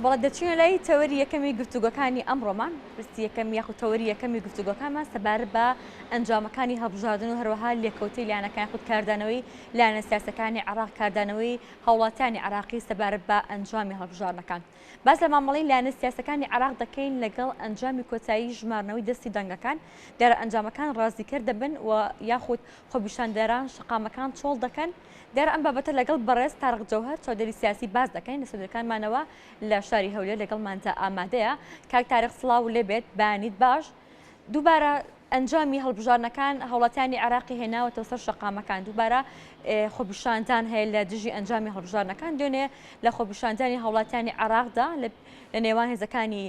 بەڵێ دەچینە لای تەوەری یەکەمی گفتوگۆکانی ئەمڕۆمان پرسی یەکەم یاخود تەوەری یەکەمی گفتوگۆکانمان سەبارەت بە ئەنجامەکانی هەڵبژاردن و هەروەها لێکەوتەی لایەنەکان خود کاردانەوەی لایەنە سیاسەکانی عێراق کاردانەوەی هاوڵاتیانی عێراقی سەبارەت بە ئەنجامی هەڵبژاردنەکان. باز لە مامەڵەی لایەنە سیاسەکانی عێراق دەکەین لەگەڵ ئەنجامی کۆتایی ژمارنەوەی دەستی دەنگەکان دیارە ئەنجامەکان ڕازیکرد دەبن و یاخود خۆبیشاندەران شقامەکان چۆڵ دەکەن. دیارە ئەم بابەتە لەگەڵ بەڕێز تارق جەوهەر چاودێری سیاسی باز دەکەین لە سەردەکانمانەوە لە شاری هەولێر لەگەڵماندا ئامادەیە. کاک تارق سڵاو لێبێت بەیانیت باش. دووبارە ئەنجامی هەڵبژاردنەکان هەوڵاتیانی عێراقی هێناوەتەوە سەر شەقامەکان دووبارە خۆبیشاندان هەیە لە دژی ئەنجامی هەڵبژاردنەکان دوێنێ لە خۆبیشاندانی هەوڵاتیانی عێراقدا لە نێوان هێزەکانی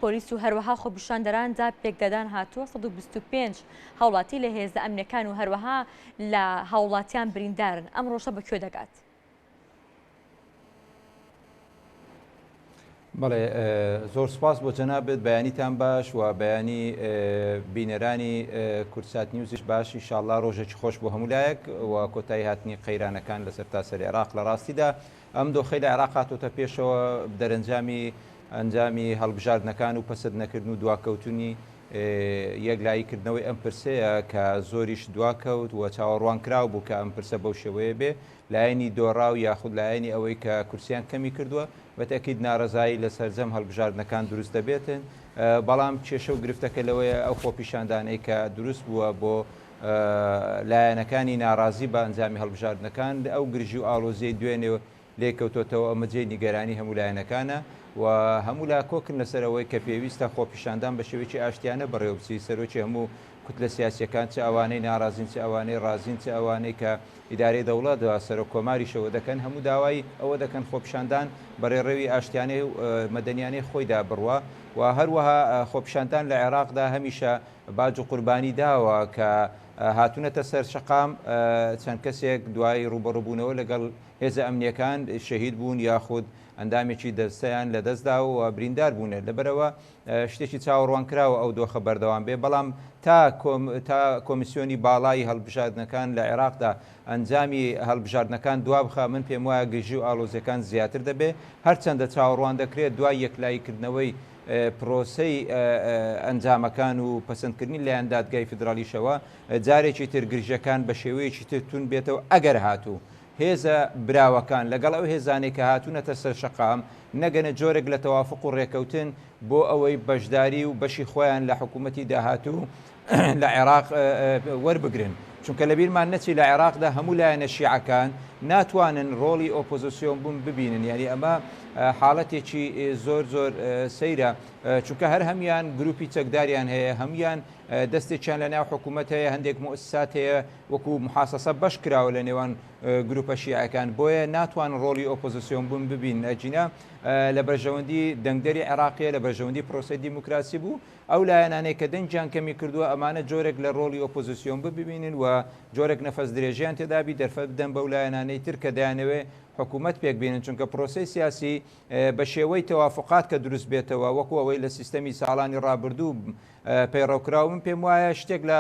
پۆلیس و هەروەها خۆبیشاندەراندا پێکدەدان هاتووە 125 هەوڵاتی لە هێزە ئەمنیەکان و هەروەها لە هاوڵاتیان بریندارن. ئەم ڕۆژە بەکوێ دەگات؟ بەڵێ زۆر سپاس بۆ جەنابێت بەیانیتان باش و بەیانی بینەرانی کورسات نیوزش باش ئینشاءالله ڕۆژێکی خۆش بۆ هەمولایەک و کۆتایی هاتنی قەیرانەکان لەسەر تاسەری عێراق لە ڕاستیدا ئەم دۆخەی لە عێراق هاتۆتە پێشەوە ئەنجامی هەڵبژاردنەکان و پەسەند نەکردن و دواکەوتنی یەکلاییکردنەوەی ئەم پرسەیە کە زۆریش دواکەوت و چاوەڕوان کراو بوو کە ئەم پرسە بەو شێوەیە بێ لایەنی دۆڕاو یاخود لایەنی ئەوەی کە کورسیان کەمی کردووە بەتەکید ناڕەزایی لە سەرجەم هەڵبژاردنەکان دروست دەبێتن. بەڵام کێشە و گرفتەکە لەوەیە ئەو خۆپیشاندانەی کە دروست بووە بۆ لایەنەکانی ناڕازی بە ئەنجامی هەڵبژاردنەکان ئەو گرژی و ئاڵۆزیەی دوێنێ لێکەوتۆتەوە ئەمە جێی نیگەرانی هەموو لایەنەکانە و هەموو لا کۆکن لەسەرەوەی کە پێویستە خۆپیشاندان بە شێوەیەکی ئاشتیانە بەڕێوەبچی سەرۆکی هەموو کوتلە سیاسیەکان چ ئەوانەی ناڕازین چ ئەوانەی ڕازین چ ئەوانەی کە ئیدارەی دەوڵەتەوە سەرۆک کۆماریشەوە دەکەن هەموو داوای ئەوە دەکەن خۆپیشاندان بەڕێڕەوی ئاشتیانەی و مەدەنیانەی خۆیدا بڕوە و هەروەها خۆپیشاندان لە عێراقدا هەمیشە باج و قوربانی داوە کە هاتوونەتە سەر شەقام چەند کەسێک دوای ڕوبەڕووبوونەوە لەگەڵ هێزە ئەمنیەکان شەهید بوون یاخود ئەندامێکی دەستیان لە دەستدا و بریندار بوونێ لەبەرەوە شتێکی چاوەڕوان کراوە ئەو دۆخە بەردەوام بێ بەڵام تا کۆمیسیۆنی باڵای هەڵبژاردنەکان لە عێراقدا ئەنجامی هەڵبژاردنەکان دوا بخە من پێم وایە گژی و ئاڵۆزیەکان زیاتر دەبێ هەرچەندە چاوەڕوان دەکرێت دوای یەکلاییکردنەوەی پرۆسەی ئەنجامەکان و پەسەندکردنی لایەن دادگای فدرالیشەوە جارێکی تر گرژەکان بە شێوەیەکی تر تون بێتەوە ئەگەر هاتوو هێزە براوەکان لەگەڵ ئەو هێزانێک کە هاتوونەتە سەر شەقام نەگەنە جۆرێک لە تەوافق و ڕێکەوتن بۆ ئەوەی بەشداری و بەشی خۆیان لە حکوومەتی داهاتوو لە عێراق وەربگرن چونکە لە بیرمان نەچی لە عێراقدا هەموو لایەنە شیعەکان ناتوانن ڕۆڵی ئۆپۆزیسیۆن بوون ببینن یعنی ئەمە حاڵەتێکی زۆر زۆر سەیرە چونکە هەر هەمیان گروپی چەکداریان هەیە هەمیان دەستێکیان لە ناو حکوومەت هەیە هەندێک مؤسسات هەیە وەکو محاسەسە بەش کراوە لە نێوان گروپە شیعەکان بۆیە ناتوان ڕۆڵی ئۆپۆزیسیۆن بوون ببین ئەجینا لە بەرژەوەندی دەنگدەری عێراقیە لە بەرژەوەندی پرۆسەی دیموکراسی بوو ئەو لایەنانەی کە دەنجیان کەمی کردووە ئەمانە جۆرێک لە ڕۆڵی ئۆپۆزیسیۆن ببینن و جۆرێک نەفەس درێژیان تێدابی دەرفەت بدەن بەو لایەنانەی تر کە دەیانەوێ حکوومەت پێک بینن چونکە پرۆسی سیاسی بە شێوەی تەوافقات کە دروست بێتەوە وەکو ئەوەی لە سیستەمی ساڵانی ڕابردوو پەیڕەوکراو من پێم وایە شتێک لە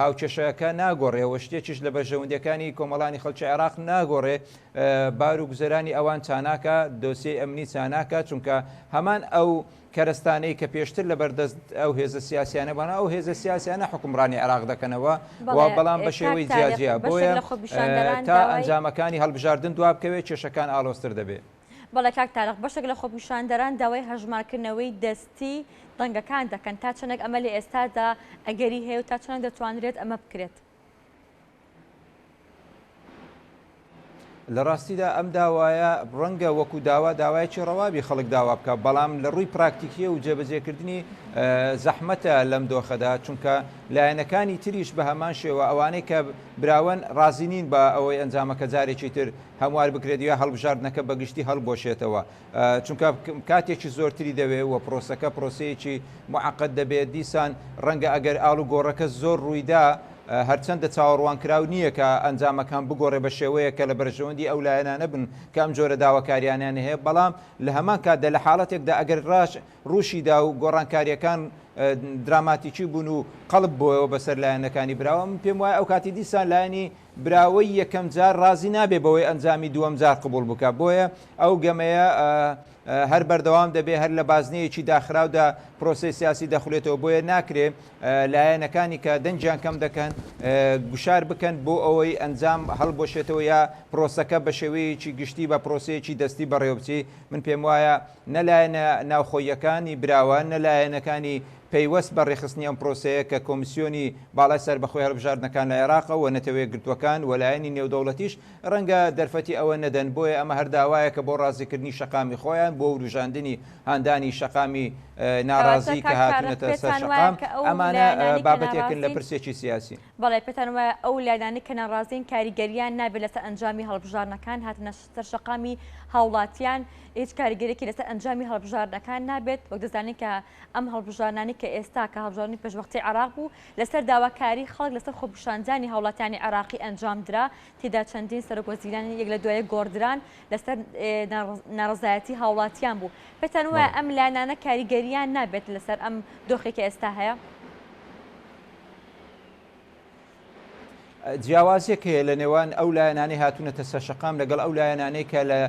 هاوچێشەکە ناگۆڕێەوە شتێکیش لە بەرژەوەندەکانی کۆمەڵانی خەڵکی عێراق ناگۆڕێ بار و گوزەرانی ئەوان چاناکە دۆسیی ئەمنی چاناکە چونکە هەمان ئەو کەرستانەی کە پێشتر لە بەردەست ئەو هێزە سیاسیانە بەنا ئەو هێزە سیاسیانە حکومڕانی عێراق دەکەنەوە و بەڵام بە شێوەی جیاجیا بۆیە تا ئەنجامەکانی هەڵبژاردن دواب بکەوێت کێشەکان ئالۆستر دەبێت. بەڵێ کاک تارق بەشێک لە خۆپیشاندەران داوای هەژمارکردنەوەی دەستی دەنگەکان دەکەن تا چەندێک ئەمە لە ئێستادا ئەگەری هەیە و تا چەند دەتوانرێت ئەمە بکرێت. لە ڕاستیدا ئەم داوایە ڕەنگە وەکو داوایەکی ڕەوابی خەڵک داوا بکە بەڵام لە ڕووی پراکتیکیە و جێبەجێکردنی زەحمەتە لەم دۆخەدا چونکە لایەنەکانی تریش بە هەمان شێوە ئەوانەی کە براون ڕازینین بە ئەوەی ئەنجامەکە جارێکی تر هەموار بکرێتیە هەڵبژاردنەکە بەگشتی هەڵبۆشێتەوە چونکە کاتێکی زۆرتری دەوێت و پرۆسەکە پرۆسەیەکی معقد دەبێت دیسان ڕەنگە ئەگەر ئاڵ و گۆڕەکە زۆر ڕوویدا هەرچەندە چاوەڕوان کراو نییە کە ئەنجامەکان بگۆڕێ بە شێوەیە کە لە بەرژەوەندی ئەو لایەنانە بن کام جۆرە داواکاریانیان هەیە بەڵام لە هەمان کاتدا لە حاڵەتێکدا ئەگەر ڕووشیدا و گۆڕانکاریەکان دراماتیکی بوون و قەڵب بۆەوە بەسەر لایەنەکانی براوە من پێم وایە ئەو کاتی دیسان لایەنی براوەی یەکەم جار ڕازی نابێ بەوەی ئەنجامی دووەم جار قبول بکە. بۆیە ئەو گەمەیە هەر بەردەوام دەبێ هەر لە بازنەیەکی داخراودا پرۆسی سیاسی دەخولێتەوە. بۆیە ناکرێ لایەنەکانی کە دەنجیان کەم دەکەن گوشار بکەن بۆ ئەوەی ئەنجام هەڵبۆشێتەوە یا پرۆسەکە بە شێوەیەکی گشتی بە پرۆسەیەکی دەستی بەڕێوەبچی. من پێم وایە نەلایەنە ناوخۆیەکانی براوان نەلایەنەکانی پەیوەست بە ڕێخستنی ئەم پرۆسەیە کە کۆمیسیۆنی باڵای سەر بەخۆی هەڵبژاردنەکان لە عێراقە و نەتەوەیە گرتوەکان وەلایەنی نێودەوڵەتیش ڕەنگە دەرفەتی ئەوە نەدەن. بۆیە ئەمە هەرداوایە کە بۆ ڕازیکردنی شەقامی خۆیان بۆ وروژاندنی هاندانی شەقامی ناڕازی کە هاتوونەتە سەر شەقام ئەمانە بابەتێکن لە پرسێکی سیاسی. بەڵێ پێتان وایە ئەو لایەنانی کە ناڕازین کاریگەریان نابێت لەسەر ئەنجامی هەڵبژاردنەکان هاتنە سەر شەقامی هاوڵاتیان هیچ کاریگەرێکی لەسەر ئەنجامی هەڵبژاردنەکان نابێت. وەک دەزانین کە ئەم هەڵبژاردنانی کە ئێستا کە هەڵبژاردننی پێشوەختی عێراق بوو لەسەر داواکاری خەڵک لەسەر خۆپیشاندانی هاوڵاتیانی عێراقی ئەنجام درا. تێدا چەندین سەرۆکوەزیرانی یەک لە دوایە گۆڕدران لەسەر ناڕزایەتی هاوڵاتیان بوو. پێتان وایە ئەم لایەنانە کاریگەریان نابێت لەسەر ئەم دۆخێکی ئێستا هەیە؟ جیاوازێک هەیە لە نێوان ئەو لایەنانەی هاتوونەتە سەر شەقام لەگەڵ ئەو لایەنانەی کە لە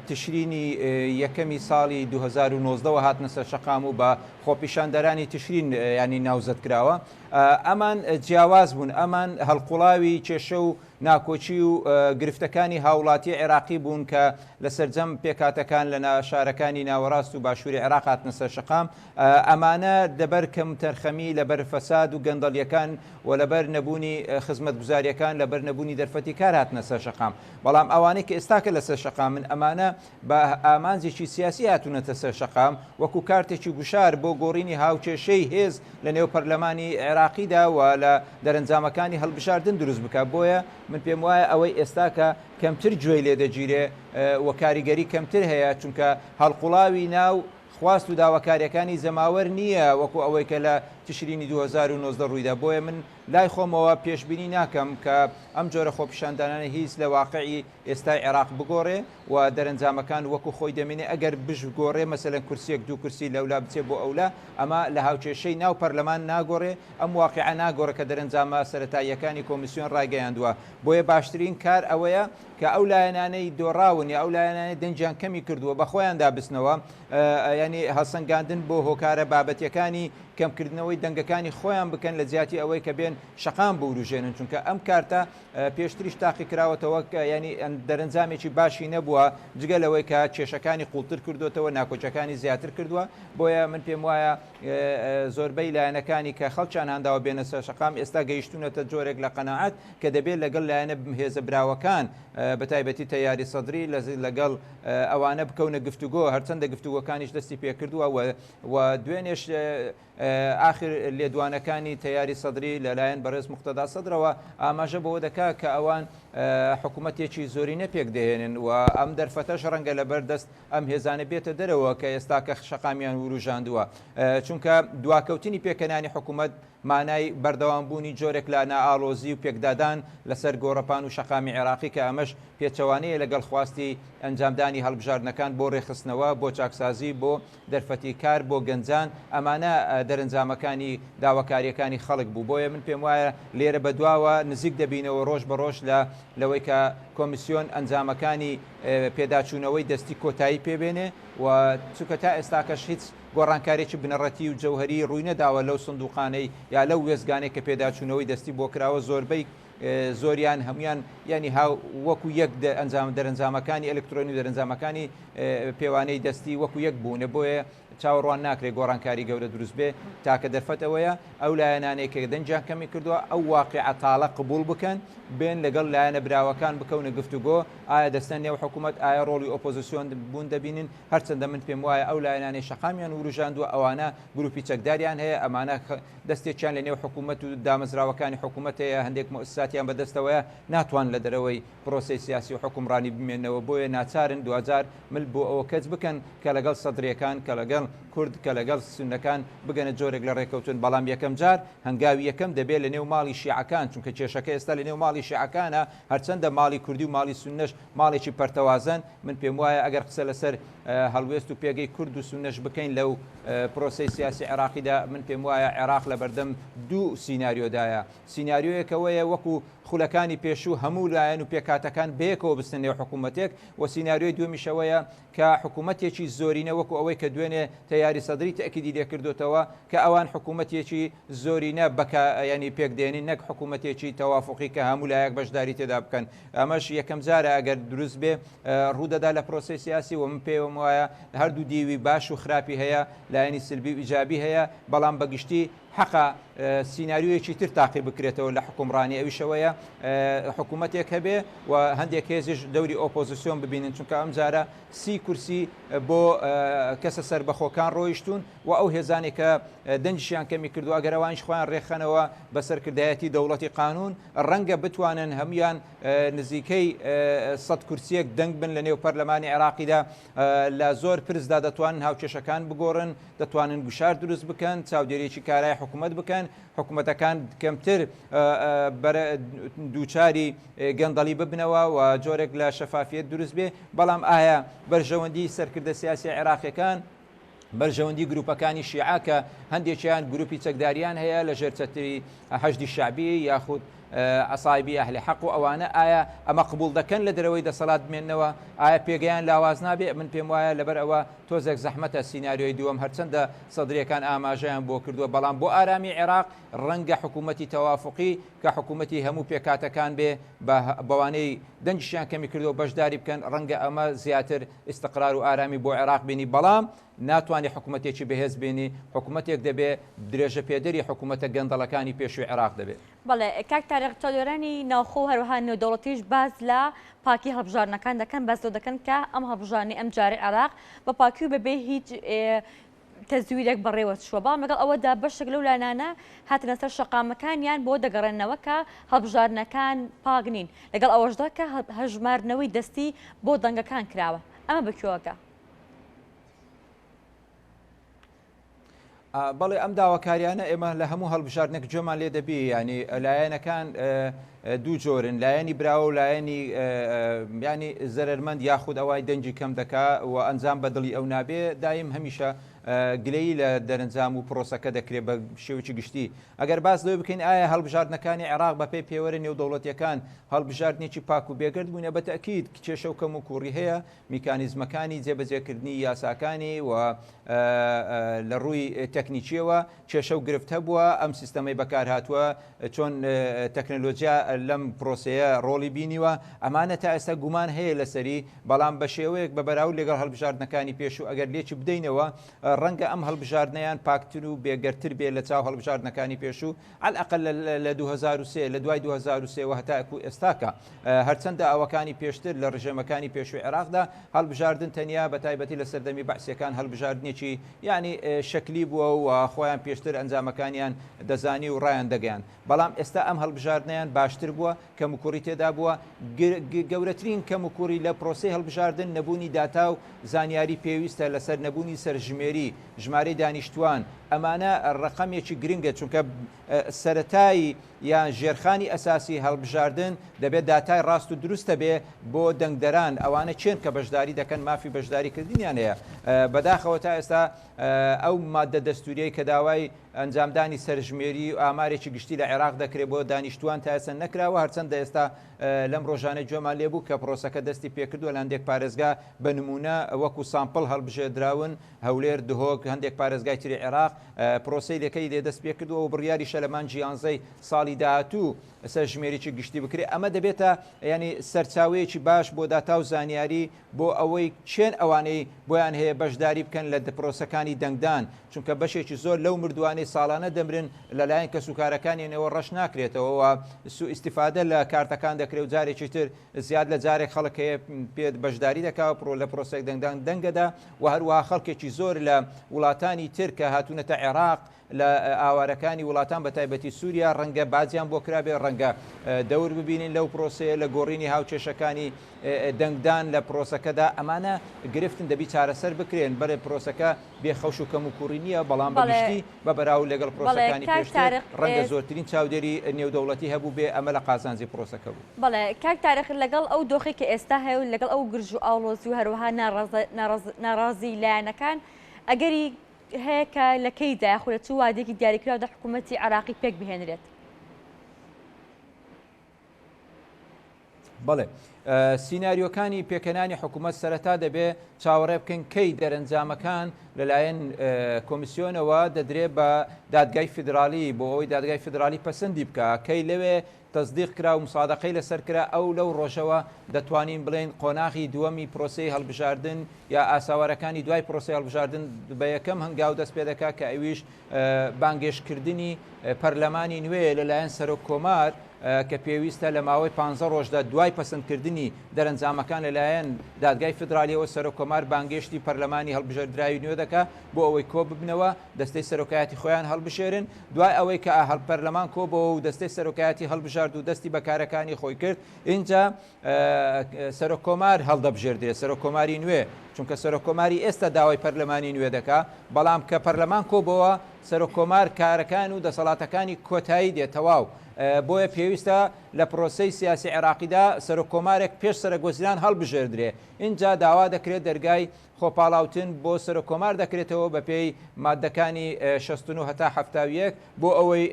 تشرینی یەکەمی ساڵی 2019 هاتنە سەر شەقام و بە خۆپیشاندەرانی تشرین ینی ناوزەت کراوە. ئەمان جیاواز بوون، ئەمان هەڵقوڵاوی کێشە و ناکۆچی و گرفتەکانی هاوڵاتی عێراقی بوون کە لە سەرجەم پێکاتەکان لە شارەکانی ناوەڕاست و باشووری عێراق هاتنە سەر شەقام. ئەمانە دەبەر کەم تەرخەمی لەبەر فەساد و گەندەڵیەکان و لەبەر نەبوونی خزمەتگوزاریەکان لەبەر نەبوونی دەرفەتی کار هاتنە سەر شەقام. بەڵام ئەوانەی کە ئێستاکە لە سەر شەقام من ئەمانە بە ئامانجێکی سیاسی هاتوونەتە سەر شەقام وەکو کارتێکی گوشار بۆ گۆڕینی هاوکێشەی هێز لە نێو پەرلەمانی عێراقیدا و لە دەرەنجامەکانی هەڵبژاردن دروست بکە. بۆیە من پێم وایە ئەوەی ئێستاکە کەمتر گوێی لێ دەگیرێ و کاریگەری کەمتر هەیە چونکە هەڵقوڵاوی ناو خواست و داواکاریەکانی زەماوەر نییە وەکو ئەوەی کە لە تشرینی 2019 ڕوویدا. بۆیە من لای خۆمەوە پێشبینی ناکەم کە ئەم جۆرە خۆپیشاندانانە هیچ لە واقعی ئێستای عێراق بگۆڕێ و دەرەنجامەکان وەکو خۆی دەمێنێ ئەگەر بگۆڕێ مەسەلەن کورسێک دوو کورسی لەولا بچێ بۆ ئەولا ئەمە لە هاوچێشەی ناو پەرلەمان ناگۆڕێ ئەم واقعە ناگۆڕە کە دەرەنجامە سەرەتاییەکانی کۆمیسیۆن ڕایگەیاندووە. بۆیە باشترین کار ئەوەیە کە ئەو لایەنانەی دۆڕاون یا ئەو لایەنانەی دەنجیان کەمی کردووە بە خۆیان دابستنەوە ینی هەڵسەنگاندن بۆ هۆکارە بابەتیەکانی کەمکردنەوەی دەنگەکانی خۆیان بکەن لە جیاتی ئەوەی کە بێن شەقام بوروژێنن چونکە ئەم کارتە پێشتریش تاقی کراوەتەوە ینی دەرەنجامێکی باشی نەبووە جگە لەوەی کە کێشەکانی قوڵتر کردوتەوە ناکۆچەکانی زیاتر کردووە. بۆیە من پێم وایە زۆربەی لایەنەکانی کە خەڵکیان هەنداوە بێنە سەر شەقام ئێستا گەیشتونەتە جۆرێک لە قەناعەت کە دەبێت لەگەڵ لایەنە هێزە براوەکان بەتایبەتی تەیاری سەدری لەگەڵ ئەوانە بکەونە گفتوگۆ هەرچەندە گفتوگۆکانیش دەستی پێکردووە و دوێنێش آخر لێدوانەکانی تەیاری سەدری لەلایەن بەڕێز موقتەدا سەدرەوە ئاماژە بەوە دەکات کە ئەوان حکوومەتێکی زۆری نەپێک دەهێنن و ئەم دەرفەتەش ڕەنگە لەبەردەست ئەم هێزانە بێتە دەرەوە کە ئێستا کە شەقامیان وروژاندووە چونکە دواکەوتنی پێکەنانی حکوومەت مانای بەردەوامبوونی جۆرێک لە نائاڵۆزی و پێکدادان لەسەر گۆڕەپان و شەقامی عێراقی کە ئەمەش پێچەوانەیە لەگەڵ خواستی ئەنجامدانی هەڵبژاردنەکان بۆ ڕێخستنەوە بۆ چاکسازی بۆ دەرفەتی کار بۆ گەنجان ئەمانە دەرەنجامەکانی داواکاریەکانی خەڵک بوو. بۆیە من پێم وایە لێرە بەدواوە نزیک دەبینەوە ڕۆژ بە ڕۆژ لەوەی کە کۆمیسیۆن ئەنجامەکانی پێداچوونەوەی دەستی کۆتایی پێبێنێ و چونکە تا ئێستاکەش هیچ گۆڕانکارێکی بنەڕەتی و جەوهری ڕووی نەداوە لەو سندوقانەی یا لەو وێزگانێک کە پێداچوونەوەی دەستی بۆ کراوە زۆربەی زۆریان هەمویان ینی وەکو یەک دەرەنجامەکانی ئەلکترۆنی دەرەنجامەکانی پێوانەی دەستی وەکو یەک بوونە. بۆیە چاوەڕوان ناکرێت گۆڕانکاری گەورە دروست بێ تاکە دەرفەتەوەیە ئەو لایەنانەیە کە دەنجیان کەمی کردووە ئەو واقعە تاڵە قبول بکەن بێن لەگەڵ لایەنە براوەکان بکەونە گفتوگۆ ئایا دەستەن نێو حکوومەت ئایا ڕۆڵی ئۆپۆزیسیۆن بوون دەبینن هەرچەندە من پێم وایە ئەو لایەنانەی شەقامیان وروژاندووە ئەوانە گروپی چەکداریان هەیە ئەمانە دەستێکیان لە نێو حکوومەت و دامەزراوەکانی حکوومەت هەیە هەندێک مؤسساتیان بەدەستەوەیە ناتوان لە دەرەوەی پرۆسی سیاسی و حکومڕانی بمێنەوە. بۆیە ناچارن دوجار مل بۆ ئەوە کەس بکەن کە لەگەڵ سەدرەکان کە لەگەڵ کورد کە لەگەڵ سونەکان بگەنە جۆرێک لە ڕێکەوتن. بەڵام یەکەم جار هەنگاوی یەکەم دەبێت لە نێو ماڵی شیعەکان چونکە کێشەکە ئێستا لە نێو ماڵی شیعەکانە هەرچەندە ماڵی کوردی و ماڵی سونەش ماڵێکی پەرتەوازن. من پێم وایە ئەگەر قسە لەسەر هەڵوێست و پێگەی کورد و سونەش بکەین لەو پرۆسی سیاسی عێراقیدا من پێم وایە عێراق لە بەردەم دوو سیناریۆدایە. سیناریۆیەکەوەیە وەکو و خولەکانی پێشوو هەموو لایەن و پێکاتەکان بەیەکەوە بستن نێو حکوومەتێک و سینناریۆی دومیشەوەیە کە حکوومەتێکی زۆرینە وەکو ئەوەی کە دوێنێ تەیاری سەدری تەکیدی لێکردوتەوە کە ئەوان حکوومەتێکی زۆرینە ینی پێکدێنین نەک حکوومەتێکی تەوافقی کە هەموو لایەک بەشداری تێدا بکەن ئەمەش یەکەم جارە ئەگەر دروست بێ ڕوودەدا لە پرۆسی سیاسی و من پێوەم وایە هەردوو دیوی باش و خراپی هەیە لایەنی سلبی و ئیجابی هەیە بەڵام بەگشتی حەقا سینناریۆیەکی تر تاقی بکرێتەوە لە حکومڕانی ئەویشەوەیە حکوومەتێک هەبێ و هەندێک هێزیش دەوری ئۆپۆزیسیۆن ببینن چونکە ئەم جارە 30 کورسی بۆ کەسە سەربەخۆکان ڕۆیشتون و ئەو هێزانێک کە دەنجیان کەمی کردو ئەگەر ئەوانش خۆیان ڕێخەنەوە بەسەرکردایەتی دەوڵەتی قانون ڕەنگە بتوانن هەمویان نزیکەی 100 کورسیەک دەنگ بن لە نێو پەرلەمانی عێراقیدا لە زۆر پرسدا دەتوانن هاوکێشەکان بگۆڕن دەتوانن گوشار دروست بکەن چاودێریی کارای حکوومەت بکەن حکوومەتەکان کەمتر دووچاری گەندەڵی ببنەوە و جۆرێک لە شەفافیت دروست بێ بەڵام ئایا بەرژەوەندی سەرکردە سیاسی عێراقیەکان بەرژەوەندی گروپەکانی شیعە کە هەندێکیان گروپی چەکداریان هەیە لە ژێرچەتری حەشدی شعبی یاخود عسایبی ئەهلی حەق و ئەوانە ئایا ئەمە قبول دەکەن لە دەرەوەی دەسەڵات بمێننەوە ئایا پێگەیان لاواز نابێ من پێم وایە لەبەر ئەوە تۆزێک زەحمەتە سینناریۆی دووەم هەرچەندە سەدرەکان ئاماژەیان بۆ کردووە بەڵام بۆ ئارامی عێراق ڕەنگە حکوومەتی تەوافقی کە حکوومەتی هەموو پێکاتەکان بێ بەوانەی دەنجیان کەمی کردو بەشداری بکەن ڕەنگە ئەمە زیاتر ئیستقرار و ئارامی بۆ عێراق بینی بەڵام ناتوانێت حکوومەتێکی بەهێز بینی حکوومەتێک دەبێ درێژە پێدەری حکوومەتە گەندەڵەکانی پێشووی عێراق دەبێت. بەڵێ کاک تاریخ چاودێرانی ناوخۆ هەروەها نێودەوڵەتیش باز لە پاکی هەڵبژارنەکان دەکەن بەس دەکەن کە ئەم هەڵبژارنی ئەم جارێ عێراق بە پاکی و بەبێ هیچ تەزویرێک بەڕێوە چووە بەڵام لەگەڵ ئەوەدا بەشێک لەو لانانە هاتنە سەر شەقامەکانیان بۆ دەگەڕێنەوە کە هەڵبژارنەکان پاک نین لەگەڵ ئەوەشدا کە هەژمارنەوەی دەستی بۆ دەنگەکان کراوە ئەمە بکوێوەکە. بەڵێ ئەم داواکاریانە ئێمە لە هەموو هەڵبژاردنێک جۆمان لێ دەبی ینی لایەنەکان دوو جۆرن لایەنی براوە و لایەنی ینی زەرمەند یاخود ئەوای دەنجی کەم دەکا و ئەنجام بەدڵی ئەو نابێ دایم هەمیشە گلەیی لە دەرەنجام و پرۆسەکە دەکرێت بە شێوکی گشتی ئەگەر باس لەوەی بکەین ئایا هەڵبژاردنەکانی عێراق بەپێی پێوەرە نێودەوڵەتیەکان هەڵبژاردنێکی پاک و بێگرد بوونە بە تەکید کێشە و کەم و کوڕی هەیە میکانیزمەکانی جێبەجێکردنی یاساکانی و لە ڕووی تەکنیکیەوە کێشە و گرفت هەبووە ئەم سیستەمەی بەکار هاتووە چۆن تەکنەلۆجیا لەم پرۆسەیە ڕۆڵی بینیوە ئەمانە تا ئێستا گومان هەیە لەسەری بەڵام بە شێوەیەک بە بەراو لەگەڵ هەڵبژاردنەکانی پێشوو ئەگەر لێکی بدەینەوە ڕەنگە ئەم هەڵبژاردنەیان پاکتر و بێگەرتر بێ لە چاو هەڵبژاردنەکانی پێشوو عەلئەقەل لە 2003 لە دوای 2003 و هەتاکو ئێستاکە هەرچەندە ئەوەکانی پێشتر لە ڕژێمەکانی پێشووی عێراقدا هەڵبژاردن تەنیا بە تایبەتی لە سەردەمی بەعسیەکان هەڵبژاردنێکی یعنی شەکلی بووە و خۆیان پێشتر ئەنجامەکانیان دەزانی و ڕایان دەگەیان بەڵام ئێستا ئەم هەڵبژاردنیان باشتر بووە کەم و کوڕی تێدا بووە گەورەترین کەم و کوڕی لە پرۆسەی هەڵبژاردن نەبوونی داتا و زانیاری پێویستە لەسەر نەبوونی سەرژمێری ژمارەی دانیشتوان ئەمانە ڕقەمێکی گرنگە چونکە سەرەتایی یان ژێرخانی ئەساسی هەڵبژاردن دەبێت داتای ڕاست و دروستە بێ بۆ دەنگدەران ئەوانە چێن کە بەشداری دەکەن مافی بەشداریکردنیان هەیە بەداخەوە تا ئێستا ئەو مادە دەستوریەی کە داوای ئەنجامدانی سەرژمێری و ئامارێکی گشتی لە عێراق دەکرێت بۆ دانیشتوان تا ئێستا نەکراوە هەرچەندە ئێستا لەم ڕۆژانە جۆمان لێبوو کە پرۆسەکە دەستی پێکردووە لە هەندێک پارێزگا بە نمونە وەکو سامپڵ هەڵبژێردراون هەولێر دهۆک هەندێک پارێزگای تری عێراق پرۆسەی لەکەی لێدەست پێکردووە و بڕیاری شەلەمان جیانزەی ساڵی داهاتوو سەرژمێریی گشتی بکرێت ئەمە دەبێتە ینی سەرچاوەیەکی باش بۆ داتا و زانیاری بۆ ئەوەی چێن ئەوانەی بۆیان هەیە بەشداری بکەن لە پرۆسەکانی دەنگدان چونکە بەشێکی زۆر لەو مردوانەی ساڵانە دەمرن لەلایەن کە سوکارەکانیانەوە ڕەش ناکرێتەوە سو ئیسیفادە لە کارتەکان دەکرێت و جارێکی تر زیاد لە جارێک خەڵک هەیە پێ بەشداری دەکات لە پرۆسێک دەنگدان دەنگەدا و هەروەها خەڵکێکی زۆر لە وڵاتانی تر کە هاتوونەتە عێراق لە ئاوارەکانی وڵاتان بە تایبەتی سووریا ڕەنگە بازیان بۆ کرابێ ڕەنگە دەور ببینین لەو پرۆسەیە لە گۆڕینی هاوچێشەکانی دەنگدان لە پرۆسەکەدا ئەمانە گرفتن دەبی چارەسەر بکرێن بەرێ پرۆسەکە بێخەوش و کەم و کوڕی نییە بەڵام بەگشتی بە بەراو لەگەڵ پرۆسەکانی پێشتر ڕەنگە زۆرترین چاودێری نێودەوڵەتی هەبوو بێ ئەمە لە قازانجی پرۆسەکە بوو. بەڵێ کاک تاریخ لەگەڵ ئەو دۆخی کە ئێستا هەیە و لەگەڵ ئەو گرژ و ئاڵۆزی و هەروەها ناڕازی لایەنەکان ئەگەری هەیە کە لەکەیدا خولە چ وادێکی دیاریکراوە حکوومەتی عێراقی پێک بهێنرێت. بەڵێ سیناریۆکانی پێکەنانی حکوومەت سەرەتا دەبێ چاوەڕێ بکەن کەی دەرەنجامەکان لەلایەن کۆمیسیۆنەوە دەدرێت بە دادگای فیدراالی بۆ ئەوەی دادگای فیدراالی پەسەندی بکە کەی لەوێ تەصدیق کرا و مسادقەی لەسەر کرا ئەو لەو ڕۆژەوە دەتوانین بڵێن قۆناغی دووەمی پرۆسی هەڵبژاردن یا ئاساوارەکانی دوای پرۆسی هەڵبژاردن بە یەکەم هەنگاو دەست پێ دەکات کە ئەویش بانگێشکردنی پەرلەمانی نوێ لەلایەن سەرۆک کۆمار کە پێویستە لە ماوەی 15 ڕۆژدا دوای پەسەندکردنی دەرەنجامەکان لەلایەن دادگای فدراالیەوە سەرۆک کۆمار بانگێشتی پەرلەمانی هەڵبژاردراوی نوێ دەکات بۆ ئەوەی کۆ ببنەوە دەستەی سەرۆکایەتی خۆیان هەڵبشێرن دوای ئەوەی کە پەرلەمان کۆ بۆ و دەستەی سەرۆکایەتی هەڵبژارد و دەستی بەکارەکانی خۆی کرد اینجا سەرۆک کۆمار هەڵدەبژێردرێت سەرۆک کۆماری نوێ چونکە سەرۆک کۆماری ئێستا داوای پەرلەمانی نوێ دەکات بەڵام کە پەرلەمان کۆ بۆەوە سەرۆک کۆمار کارەکان و دەسەڵاتەکانی کۆتایی دێت تەواو بۆیە پێویستە لە پرۆسەی سیاسی عێراقیدا سەرۆک کۆمارێک پێش سەرۆکوەزیران هەڵبژێردرێ اینجا داوا دەکرێت دەرگای خۆپاڵاوتن بۆ سەرۆک کۆمار دەکرێتەوە بە پێی مادەکانی 69 هەتا 71 بۆ ئەوەی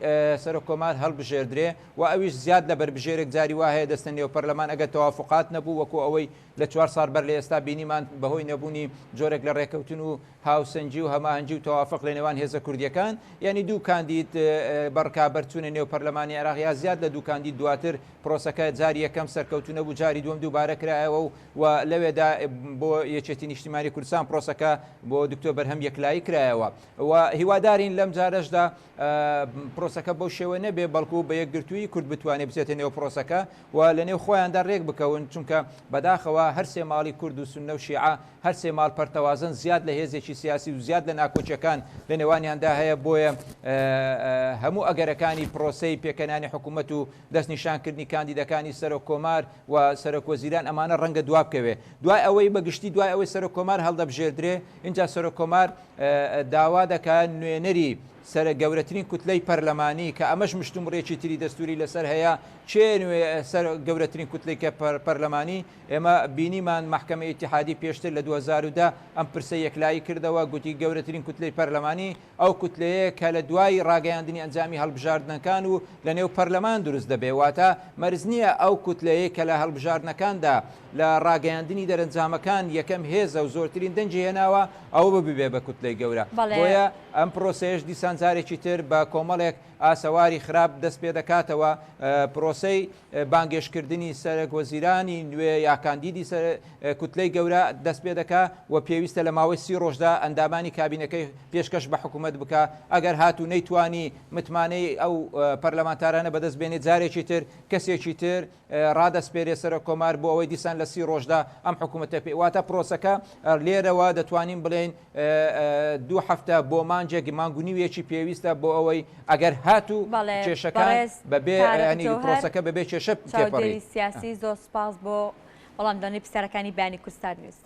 سەرۆک کۆمار هەڵبژێردرێ و ئەویش زیاد لە بربژێرێک جاری وا هەیە دەستە نێو پەرلەمان ئەگەر تەوافقات نەبوو وەکو ئەوەی لە 4 ساڵ بەر لە ئێستا بینیمان بەهۆی نەبوونی جۆرێک لە ڕێکەوتن و هاوسەنجی و هەماهەنگی و تەوافق لە نێوان هێزە کوردیەکان یعنی دوو کاندید بەڕکابەرچوونە نێو پەرلەمانی عێراق یا زیاد لە دوو کاندید دواتر پرۆسەکە جاری یەکەم سەرکەوتونە بوو جاری دووەم دووبارە کرایەوە و لەوێدا بۆ یەکێتی نیشتیمانی کوردستان پرۆسەکە بۆ دکتۆر بەرهەم یەکلایی کرایەوە و هیوادارین لەم جارەشدا پرۆسەکە بەو شێوە نەبێ بەڵکو بە یەکگرتووی کورد بتوانێت بچێتە نێو پرۆسەکە و لە نێو خۆیاندا ڕێک بکەون چونکە بەداخەوە هەر سێ ماڵی کورد و سونە و شیعە هەر سێ ماڵ پەرتەوازن زیاد لە هێزێکی سیاسی و زیاد لە ناکۆچەکان لە نێوانیاندا هەیە بۆیە هەموو ئەگەرەکانی پرۆسەی پێکەنانی حکوومەت و دەستنیشانکردنی کاندیدەکانی سەرۆک کۆمار و سەرۆک وەزیران ئەمانە ڕەنگە دووا بکەوێ دوای ئەوەی بەگشتی دوای ئەوەی سەرۆک کۆمار هەڵدەبژێردرێ اینجا سەرۆک کۆمار داوا دەکات نوێنەری سەر گەورەترین کوتلەی پەرلەمانی کە ئەمەش مشتومڕێکی تری دەستوری لەسەر هەیە چێ سەر گەورەترین کوتلەی کە پەرلەمانی ئێمە بینیمان محکەمەی ئیتیحادی پێشتر لە 2010 ئەم پرسە یەکلایی کردەوە گوتی گەورەترین کوتلەی پەرلەمانی ئەو کوتلەیە کە لە دوای ڕاگەیاندنی ئەنجامی هەڵبژاردنەکان و لە نێو پەرلەمان دروست دەبێ واتە مەرز نییە ئەو کوتلەیە کە لە هەڵبژاردنەکاندا لە ڕاگەیاندنی دەرەنجامەکان یەکەم هێزە و زۆرترین دەنجی هێناوە ئەوە ببێ بە کوتلەی گەورە بۆیە ئەم پرۆسەیەش دیسان جارێکی تر بە کۆمەڵێک ئاسەواری خراپ دەست پێ دەکاتەوە پرۆسەی بانگێشکردنی سەرۆک وەزیرانی نوێ یا کاندیدی کوتلەی گەورە دەست پێ دەکات و پێویستە لە ماوەی 30 ڕۆژدا ئەندامانی کابینەکەی پێشکەش بە حکوومەت بکە ئەگەر هاتوو نەیتوانی متمانەی ئەو پەرلەمانتارانە بەدەست بێنێت جارێکی تر کەسێکی تر ڕادەسپێرێ سەرۆک کۆمار بۆ ئەوەی دیسان لە 30 ڕۆژدا ئەم حکوومەتە پێواتە پرۆسەکە لێرەوە دەتوانین بڵێن 2 هەفتە بۆ مانجێک مانگونیوێکی پێویستە بۆ ئەوەی ئەگەر هاتوو کێشەکان بەبێ پرۆسەکە بەبێ کێشە تێپەڕی سیاسی زۆر سپاس بۆ وەڵامدانی پرسیارەکانی بەیانی کوردستان نیوز.